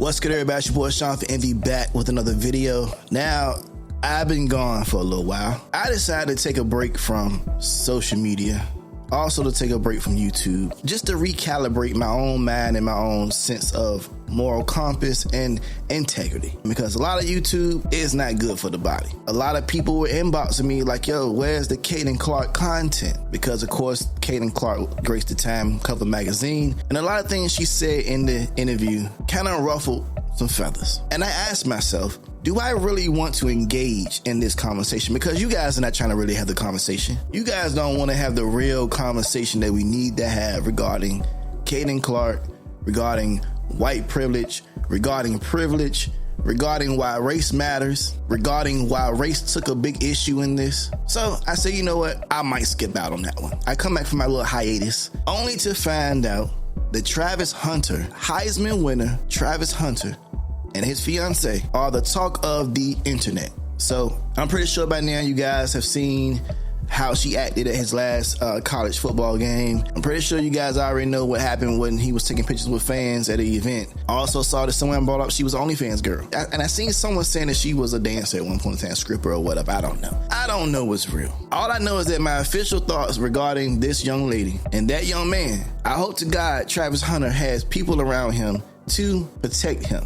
What's good, everybody? It's your boy ShawnFromNVY back with another video. Now, I've been gone for a little while. I decided to take a break from social media, also to take a break from YouTube, just to recalibrate my own mind and my own sense of moral compass and integrity. Because a lot of YouTube is not good for the body. A lot of people were inboxing me like, yo, where's the Caitlin Clark content? Because of course, Caitlin Clark graced the Time cover magazine, and a lot of things she said in the interview kind of ruffled some feathers. And I asked myself, do I really want to engage in this conversation? Because you guys are not trying to really have the conversation. You guys don't want to have the real conversation that we need to have regarding Caitlin Clark, regarding white privilege, regarding why race matters, regarding why race took a big issue in this. So I say, you know what? I might skip out on that one. I come back from my little hiatus only to find out that Travis Hunter, Heisman winner Travis Hunter, and his fiancee are the talk of the internet. So I'm pretty sure by now you guys have seen how she acted at his last college football game. I'm pretty sure you guys already know what happened when he was taking pictures with fans at the event. I also saw that someone brought up she was an OnlyFans girl. And I seen someone saying that she was a dancer at one point in time, stripper or whatever. I don't know. I don't know what's real. All I know is that my official thoughts regarding this young lady and that young man, I hope to God Travis Hunter has people around him to protect him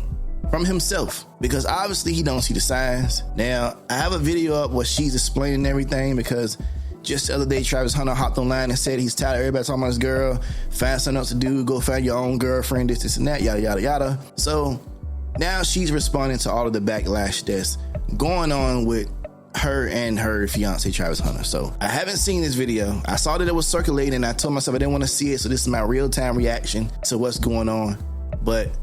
from himself, because obviously he don't see the signs. Now, I have a video up where she's explaining everything, because just the other day, Travis Hunter hopped online and said he's tired of everybody talking about his girl, find something else to do, go find your own girlfriend, this and that, yada, yada, yada. So now she's responding to all of the backlash that's going on with her and her fiance, Travis Hunter. So I haven't seen this video. I saw that it was circulating, and I told myself I didn't want to see it, so this is my real-time reaction to what's going on. But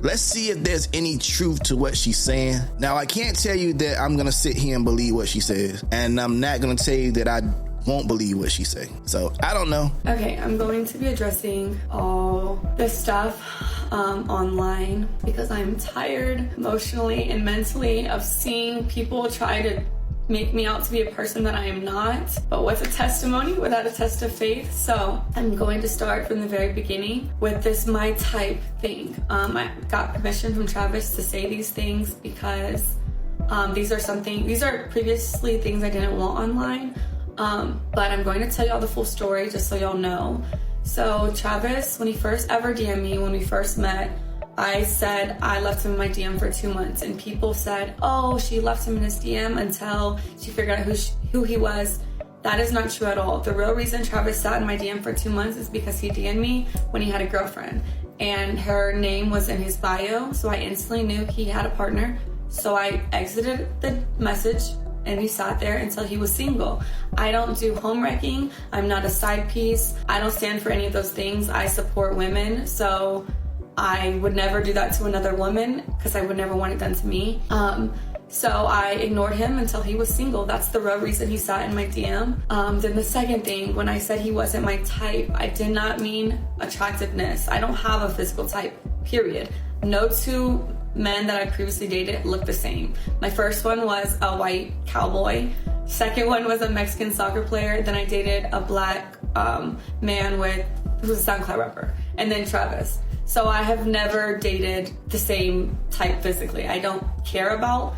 let's see if there's any truth to what she's saying. Now, I can't tell you that I'm going to sit here and believe what she says, and I'm not going to tell you that I won't believe what she says. So, I don't know. Okay, I'm going to be addressing all this stuff online because I'm tired emotionally and mentally of seeing people try to make me out to be a person that I am not, but with a testimony without a test of faith. So I'm going to start from the very beginning with this my type thing. I got permission from Travis to say these things because these are previously things I didn't want online, but I'm going to tell y'all the full story just so y'all know. So Travis, when he first ever DM'd me, when we first met, I said I left him in my DM for 2 months, and people said, oh, she left him in his DM until she figured out who he was. That is not true at all. The real reason Travis sat in my DM for 2 months is because he DM'd me when he had a girlfriend, and her name was in his bio, so I instantly knew he had a partner. So I exited the message, and he sat there until he was single. I don't do home wrecking. I'm not a side piece. I don't stand for any of those things. I support women, so I would never do that to another woman because I would never want it done to me. So I ignored him until he was single. That's the real reason he sat in my DM. Then the second thing, when I said he wasn't my type, I did not mean attractiveness. I don't have a physical type, period. No two men that I previously dated looked the same. My first one was a white cowboy. Second one was a Mexican soccer player. Then I dated a black man who was a SoundCloud rapper. And then Travis. So I have never dated the same type physically. I don't care about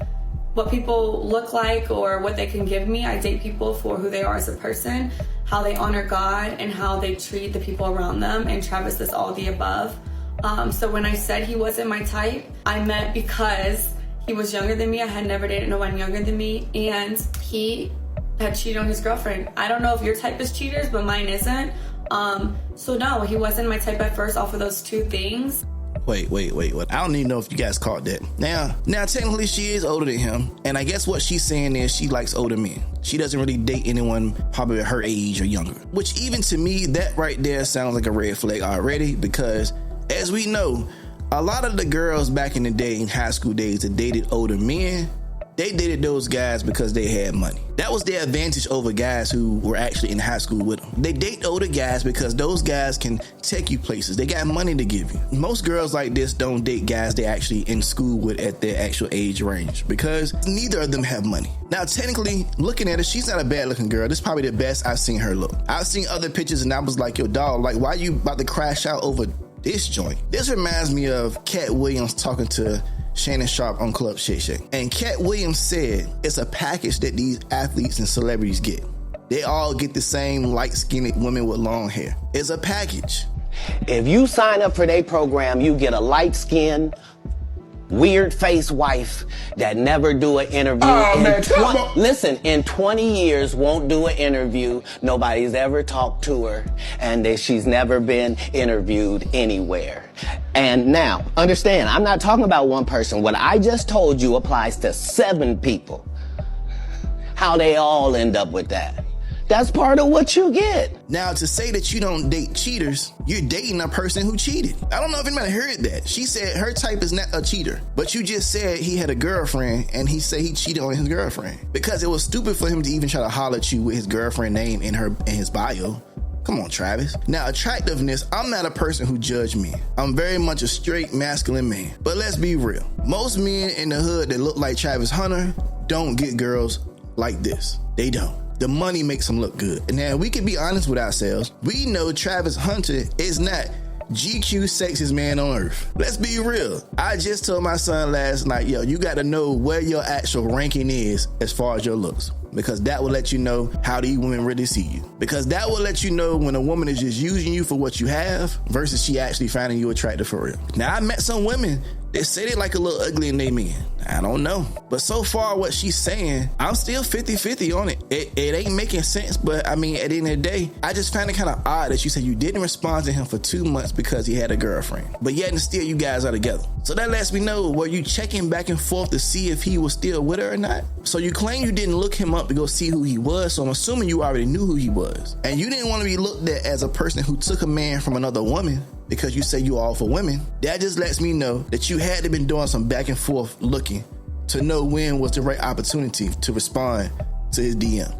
what people look like or what they can give me. I date people for who they are as a person, how they honor God, and how they treat the people around them. And Travis is all the above. So when I said he wasn't my type, I meant because he was younger than me. I had never dated no one younger than me, and he had cheated on his girlfriend. I don't know if your type is cheaters, but mine isn't. So no, he wasn't my type at first off of those two things. Wait. I don't even know if you guys caught that. Now, technically she is older than him, and I guess what she's saying is she likes older men. She doesn't really date anyone probably her age or younger, which even to me, that right there sounds like a red flag already, because as we know, a lot of the girls back in the day, in high school days, that dated older men, they dated those guys because they had money. That was their advantage over guys who were actually in high school with them. They date older guys because those guys can take you places. They got money to give you. Most girls like this don't date guys they actually in school with at their actual age range, because neither of them have money. Now, technically, looking at her, she's not a bad looking girl. This is probably the best I've seen her look. I've seen other pictures and I was like, yo, dog, like, why you about to crash out over this joint. This reminds me of Cat Williams talking to Shannon Sharp on Club Shake Shake. And Cat Williams said it's a package that these athletes and celebrities get. They all get the same light-skinned women with long hair. It's a package. If you sign up for their program, you get a light-skinned, weird-faced wife that never do an interview. Listen, in 20 years, won't do an interview. Nobody's ever talked to her, and she's never been interviewed anywhere. And now, understand, I'm not talking about one person. What I just told you applies to 7 people. How they all end up with that. That's part of what you get. Now, to say that you don't date cheaters, you're dating a person who cheated. I don't know if anybody heard that. She said her type is not a cheater. But you just said he had a girlfriend and he said he cheated on his girlfriend. Because it was stupid for him to even try to holler at you with his girlfriend name in his bio. Come on, Travis. Now, attractiveness, I'm not a person who judge men. I'm very much a straight, masculine man. But let's be real. Most men in the hood that look like Travis Hunter don't get girls like this. They don't. The money makes them look good. And now we can be honest with ourselves. We know Travis Hunter is not GQ sexiest man on earth. Let's be real. I just told my son last night, yo, you got to know where your actual ranking is as far as your looks. Because that will let you know how these women really see you. Because that will let you know when a woman is just using you for what you have versus she actually finding you attractive for real. Now, I met some women that say they like a little ugly in they men. I don't know. But so far what she's saying, I'm still 50-50 on it. It ain't making sense, but I mean, at the end of the day, I just find it kind of odd that you said you didn't respond to him for 2 months because he had a girlfriend. But yet and still you guys are together. So that lets me know, were you checking back and forth to see if he was still with her or not? So you claim you didn't look him up to go see who he was, so I'm assuming you already knew who he was. And you didn't want to be looked at as a person who took a man from another woman because you say you all for women. That just lets me know that you had to been doing some back and forth looking to know when was the right opportunity to respond to his DM.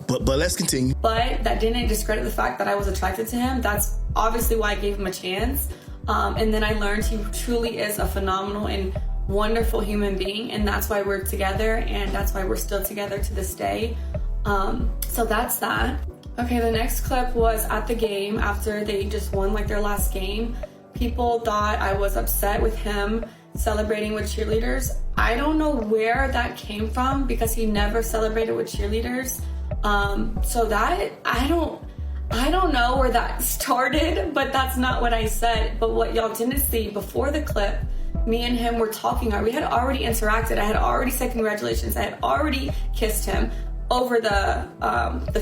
But let's continue. But that didn't discredit the fact that I was attracted to him. That's obviously why I gave him a chance. And then I learned he truly is a phenomenal and wonderful human being, and that's why we're together, and that's why we're still together to this day. So that's that. Okay, the next clip was at the game after they just won like their last game. People thought I was upset with him celebrating with cheerleaders. I don't know where that came from because he never celebrated with cheerleaders. So that I don't know where that started, but that's not what I said. But what y'all didn't see before the clip, me and him were talking. We had already interacted. I had already said congratulations. I had already kissed him over the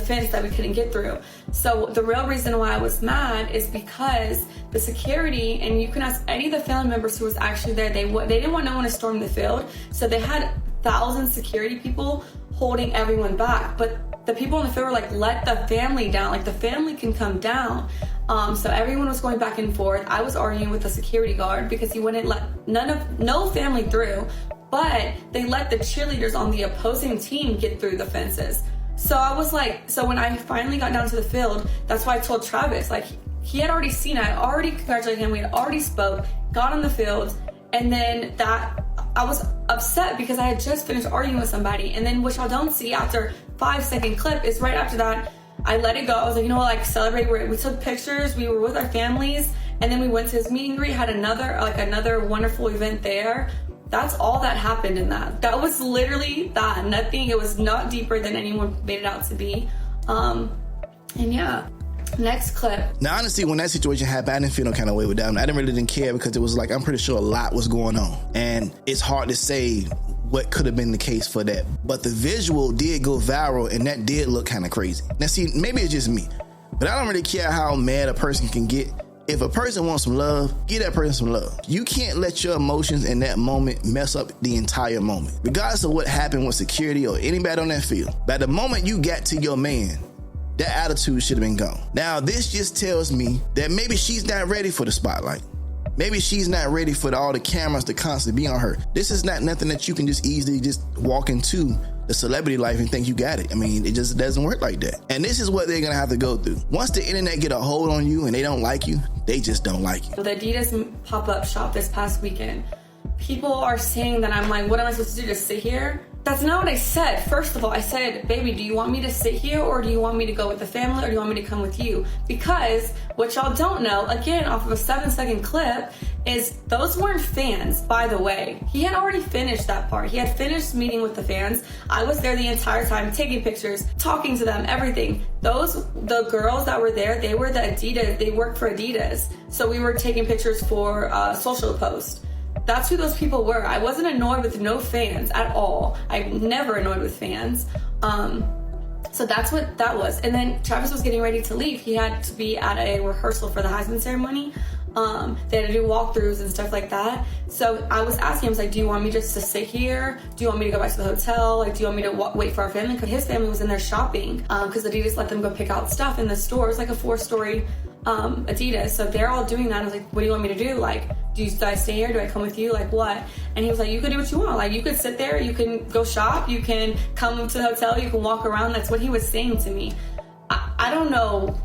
fence that we couldn't get through. So the real reason why I was mad is because the security, and you can ask any of the family members who was actually there, they didn't want no one to storm the field. So they had 1,000 security people holding everyone back. But the people in the field were like, let the family down. Like, the family can come down. So everyone was going back and forth. I was arguing with the security guard because he wouldn't let no family through, but they let the cheerleaders on the opposing team get through the fences. So I was like, so when I finally got down to the field, that's why I told Travis, like, he had already seen it. I already congratulated him. We had already spoke, got on the field, and then that I was upset because I had just finished arguing with somebody. And then what y'all don't see after 5-second clip is right after that, I let it go. I was like, you know what, like, celebrate. We took pictures. We were with our families, and then we went to his meet and greet. Had another wonderful event there. That's all that happened in that. That was literally that. Nothing. It was not deeper than anyone made it out to be. And yeah. Next clip. Now, honestly, when that situation happened, I didn't feel no kind of way with that. I didn't care because it was like, I'm pretty sure a lot was going on, and it's hard to say what could have been the case for that. But the visual did go viral, and that did look kind of crazy. Now, see, maybe it's just me, but I don't really care how mad a person can get. If a person wants some love, give that person some love. You can't let your emotions in that moment mess up the entire moment, regardless of what happened with security or anybody on that field. By the moment you got to your man, that attitude should have been gone. Now, this just tells me that maybe she's not ready for the spotlight. Maybe she's not ready for all the cameras to constantly be on her. This is not nothing that you can just easily just walk into the celebrity life and think you got it. I mean, it just doesn't work like that. And this is what they're going to have to go through. Once the internet get a hold on you and they don't like you, they just don't like you. The Adidas pop-up shop this past weekend, people are saying that I'm like, what am I supposed to do? Just sit here? That's not what I said. First of all, I said, baby, do you want me to sit here or do you want me to go with the family or do you want me to come with you? Because what y'all don't know, again, off of a 7-second clip, is those weren't fans, by the way. He had already finished that part. He had finished meeting with the fans. I was there the entire time, taking pictures, talking to them, everything. The girls that were there, they were the Adidas, they worked for Adidas. So we were taking pictures for social posts. That's who those people were. I wasn't annoyed with no fans at all. I'm never annoyed with fans. So that's what that was. And then Travis was getting ready to leave. He had to be at a rehearsal for the Heisman ceremony. They had to do walkthroughs and stuff like that. So I was asking him, I was like, do you want me just to sit here? Do you want me to go back to the hotel? Like, do you want me to wait for our family? Because his family was in there shopping. Because Adidas let them go pick out stuff in the store. It's like a 4-story Adidas. So they're all doing that. I was like, what do you want me to do? Like, do I stay here? Do I come with you? Like, what? And he was like, you can do what you want. Like, you could sit there, you can go shop, you can come to the hotel, you can walk around. That's what he was saying to me. I don't know.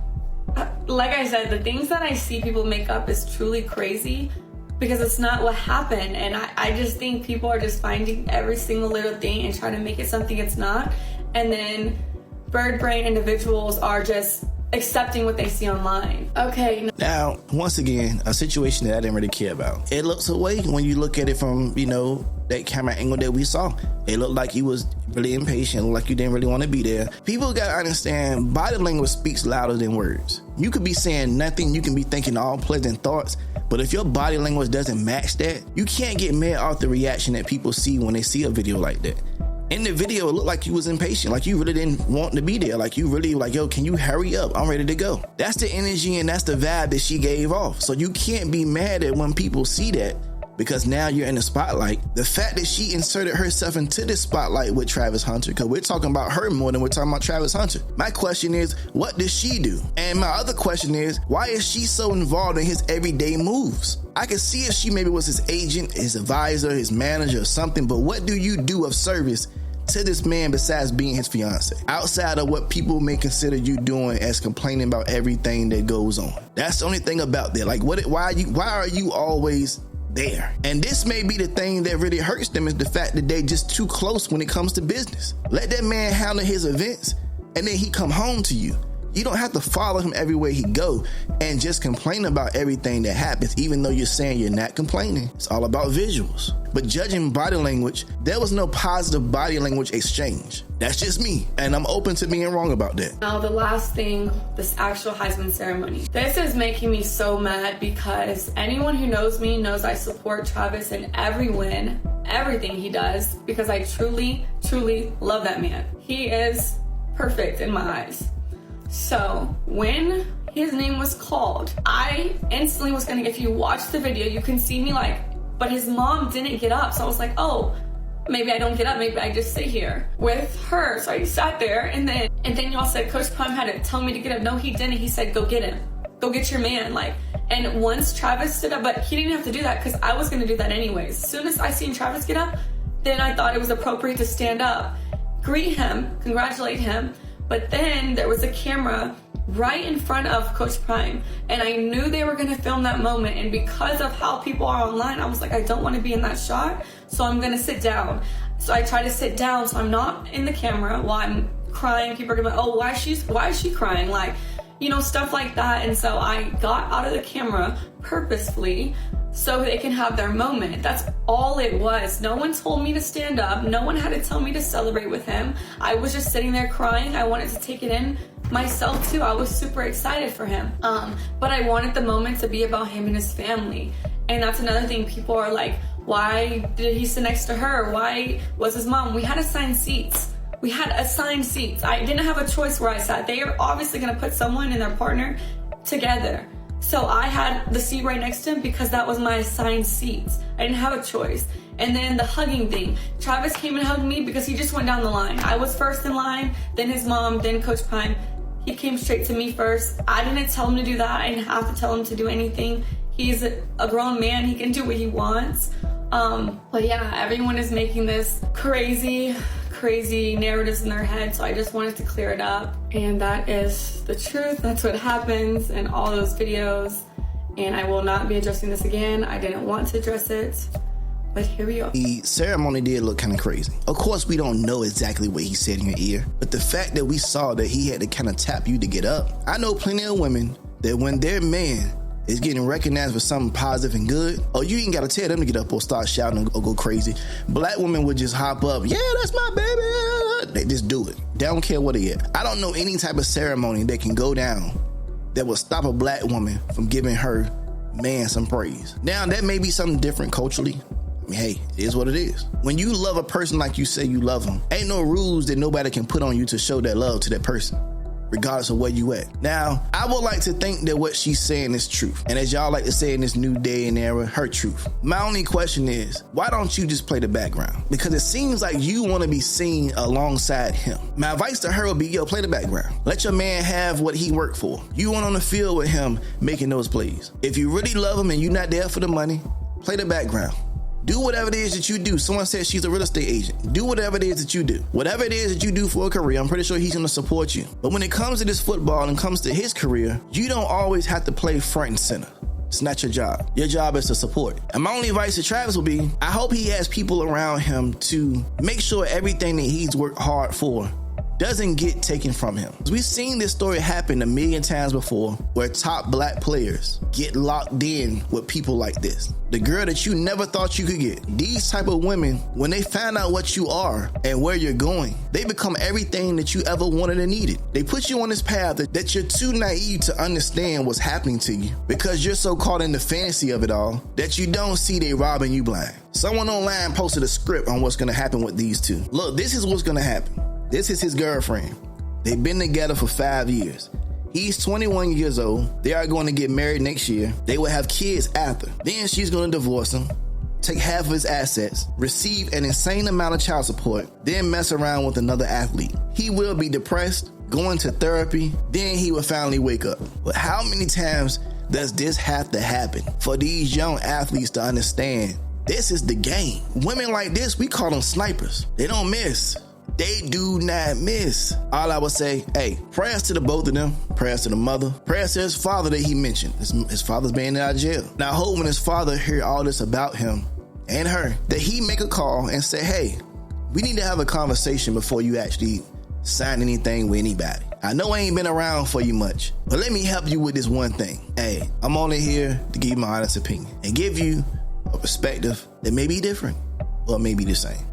Like I said, the things that I see people make up is truly crazy because it's not what happened. And I just think people are just finding every single little thing and trying to make it something it's not. And then bird brain individuals are just accepting what they see online. Okay. Now, once again, a situation that I didn't really care about. It looks away when you look at it from, that camera angle that we saw. It looked like he was really impatient, like you didn't really want to be there. People gotta understand, body language speaks louder than words. You could be saying nothing, you can be thinking all pleasant thoughts, but if your body language doesn't match that, you can't get mad off the reaction that people see when they see a video like that. In the video, it looked like you was impatient, like you really didn't want to be there, like you really like, yo, can you hurry up? I'm ready to go. That's the energy and that's the vibe that she gave off. So you can't be mad at when people see that, because now you're in the spotlight. The fact that she inserted herself into the spotlight with Travis Hunter, because we're talking about her more than we're talking about Travis Hunter. My question is, what does she do? And my other question is, why is she so involved in his everyday moves? I could see if she maybe was his agent, his advisor, his manager or something, but what do you do of service to this man besides being his fiance? Outside of what people may consider you doing as complaining about everything that goes on. That's the only thing about that. Like, why are you always there? And this may be the thing that really hurts them, is the fact that they just too close when it comes to business. Let that man handle his events and then he come home to you. You don't have to follow him everywhere he go and just complain about everything that happens, even though you're saying you're not complaining. It's all about visuals. But judging body language, there was no positive body language exchange. That's just me, and I'm open to being wrong about that. Now, the last thing, this actual Heisman ceremony. This is making me so mad because anyone who knows me knows I support Travis in every win, everything he does, because I truly, truly love that man. He is perfect in my eyes. So when his name was called, I instantly was gonna, if you watch the video, you can see me like, but his mom didn't get up. So I was like, oh, maybe I don't get up, maybe I just sit here with her. So I sat there and then y'all said Coach Prime had to tell me to get up. No, he didn't. He said, go get him. Go get your man. Like, and once Travis stood up, but he didn't have to do that because I was gonna do that anyways. As soon as I seen Travis get up, then I thought it was appropriate to stand up, greet him, congratulate him. But then there was a camera right in front of Coach Prime, and I knew they were gonna film that moment, and because of how people are online, I was like, I don't wanna be in that shot, so I'm gonna sit down. So I try to sit down so I'm not in the camera while I'm crying. People are gonna be like, oh, why is she crying? Like, stuff like that. And so I got out of the camera purposefully so they can have their moment. That's all it was. No one told me to stand up. No one had to tell me to celebrate with him. I was just sitting there crying. I wanted to take it in myself too. I was super excited for him. But I wanted the moment to be about him and his family. And that's another thing. People are like, why did he sit next to her? Why was his mom? We had assigned seats. I didn't have a choice where I sat. They are obviously gonna put someone and their partner together. So I had the seat right next to him because that was my assigned seats. I didn't have a choice. And then the hugging thing. Travis came and hugged me because he just went down the line. I was first in line, then his mom, then Coach Prime. He came straight to me first. I didn't tell him to do that. I didn't have to tell him to do anything. He's a grown man. He can do what he wants. But yeah, everyone is making this crazy narratives in their head, so I just wanted to clear it up. And that is the truth. That's what happens in all those videos. And I will not be addressing this again. I didn't want to address it, But here we are. The ceremony did look kind of crazy. Of course, we don't know exactly what he said in your ear, but the fact that we saw that he had to kind of tap you to get up. I know plenty of women that when their man is getting recognized for something positive and good, you ain't gotta tell them to get up or start shouting or go crazy. Black women would just hop up, yeah, that's my baby. They just do it. They don't care what it is. I don't know any type of ceremony that can go down that will stop a black woman from giving her man some praise. Now, that may be something different culturally. I mean, hey, it is what it is. When you love a person like you say you love them, ain't no rules that nobody can put on you to show that love to that person, regardless of where you at. Now, I would like to think that what she's saying is truth. And as y'all like to say in this new day and era, her truth. My only question is, why don't you just play the background? Because it seems like you want to be seen alongside him. My advice to her would be, play the background. Let your man have what he worked for. You went on the field with him making those plays. If you really love him and you're not there for the money, play the background. Do whatever it is that you do. Someone said she's a real estate agent. Do whatever it is that you do. Whatever it is that you do for a career, I'm pretty sure he's going to support you. But when it comes to this football and comes to his career, you don't always have to play front and center. It's not your job. Your job is to support. And my only advice to Travis will be, I hope he has people around him to make sure everything that he's worked hard for doesn't get taken from him. We've seen this story happen a million times before, where top black players get locked in with people like this. The girl that you never thought you could get. These type of women, when they find out what you are and where you're going, they become everything that you ever wanted and needed. They put you on this path that you're too naive to understand what's happening to you, because you're so caught in the fantasy of it all that you don't see they robbing you blind. Someone online posted a script on what's going to happen with these two. Look, this is what's going to happen. This is his girlfriend. They've been together for 5 years. He's 21 years old. They are going to get married next year. They will have kids after. Then she's going to divorce him, take half of his assets, receive an insane amount of child support, then mess around with another athlete. He will be depressed, going to therapy, then he will finally wake up. But how many times does this have to happen for these young athletes to understand this is the game? Women like this, we call them snipers. They don't miss. They do not miss. All I would say, hey, prayers to the both of them, prayers to the mother, prayers to his father that he mentioned. His father's being out of jail. Now I hope when his father hear all this about him and her, that he make a call and say, hey, we need to have a conversation before you actually sign anything with anybody. I know I ain't been around for you much, but let me help you with this one thing. Hey, I'm only here to give you my honest opinion and give you a perspective that may be different or may be the same.